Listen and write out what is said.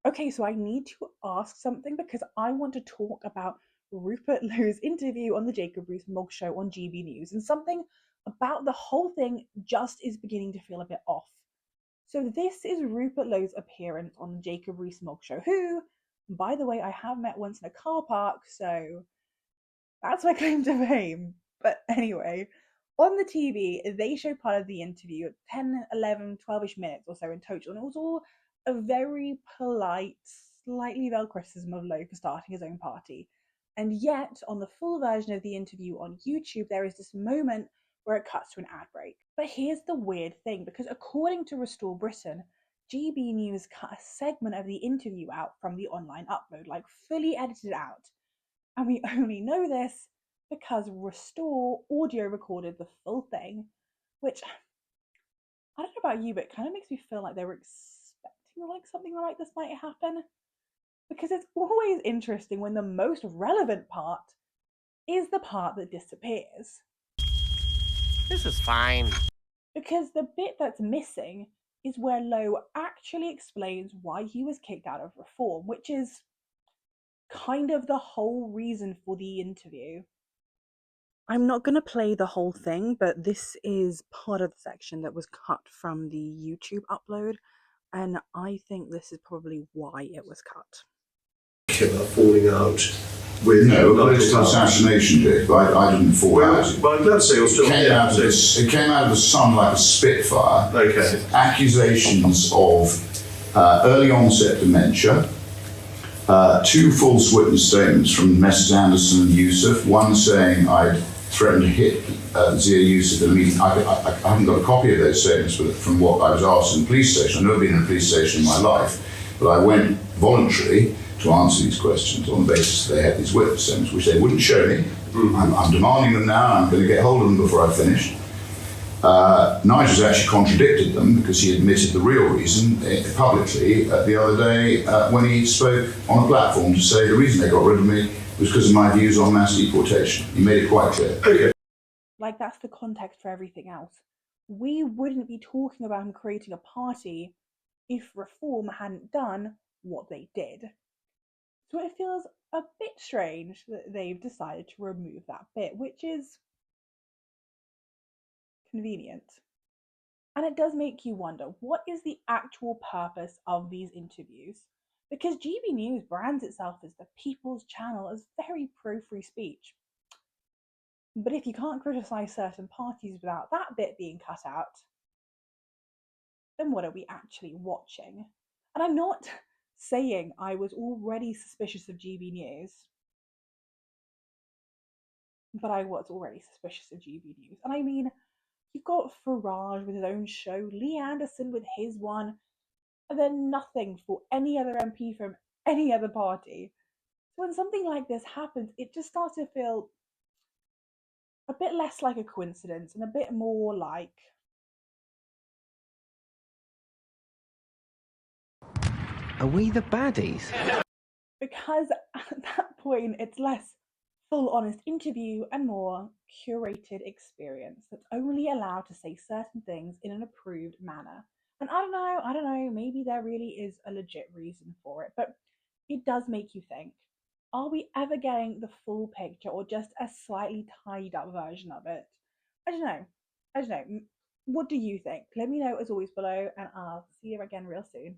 Okay, so I need to ask something because I want to talk about Rupert Lowe's interview on the Jacob Rees-Mogg show on GB News, and something about the whole thing just is beginning to feel a bit off. So this is Rupert Lowe's appearance on the Jacob Rees-Mogg show, who, by the way, I have met once in a car park, so that's my claim to fame. But anyway, on the TV, they show part of the interview, 10, 11, 12-ish minutes or so in total, and it was all a very polite, slightly veiled criticism of Lowe for starting his own party. And yet, on the full version of the interview on YouTube, there is this moment where it cuts to an ad break. But here's the weird thing, because according to Restore Britain, GB News cut a segment of the interview out from the online upload, like fully edited out. And we only know this because Restore audio recorded the full thing, which I don't know about you, but it kind of makes me feel like they were expecting like something like this might happen. Because it's always interesting when the most relevant part is the part that disappears. This is fine. Because the bit that's missing is where Lowe actually explains why he was kicked out of Reform, which is kind of the whole reason for the interview. I'm not going to play the whole thing, but this is part of the section that was cut from the YouTube upload, and I think this is probably why it was cut. Falling out with no, political assassination, Dick. I didn't fall out. Well, I'm glad to say you're still here. It came out of the sun like a spitfire. Okay. Accusations of early onset dementia. Two false witness statements from Messrs. Anderson and Youssef. One saying I'd threatened to hit Zia Youssef in a meeting. I haven't got a copy of those statements, but from what I was asked in the police station. I've never been in a police station in my life, but I went voluntarily to answer these questions on the basis that they had these witness statements, which they wouldn't show me. I'm demanding them now, and I'm going to get hold of them before I finish. Nigel's actually contradicted them because he admitted the real reason publicly the other day when he spoke on a platform to say the reason they got rid of me was because of my views on mass deportation. He made it quite clear. Okay. Like, that's the context for everything else. We wouldn't be talking about him creating a party if Reform hadn't done what they did. So it feels a bit strange that they've decided to remove that bit, which is convenient. And it does make you wonder, what is the actual purpose of these interviews? Because GB News brands itself as the people's channel, as very pro-free speech. But if you can't criticise certain parties without that bit being cut out, then what are we actually watching? And I'm not saying I was already suspicious of GB News, but I was already suspicious of GB News. And I mean, you've got Farage with his own show, Lee Anderson with his one, and then nothing for any other MP from any other party. So when something like this happens, it just starts to feel a bit less like a coincidence and a bit more like, Are we the baddies? because at that point it's less full honest interview and more curated experience that's only allowed to say certain things in an approved manner. And I don't know, maybe there really is a legit reason for it, but it does make you think, are we ever getting the full picture or just a slightly tied up version of it? I don't know. I don't know. What do you think? Let me know as always below, and I'll see you again real soon.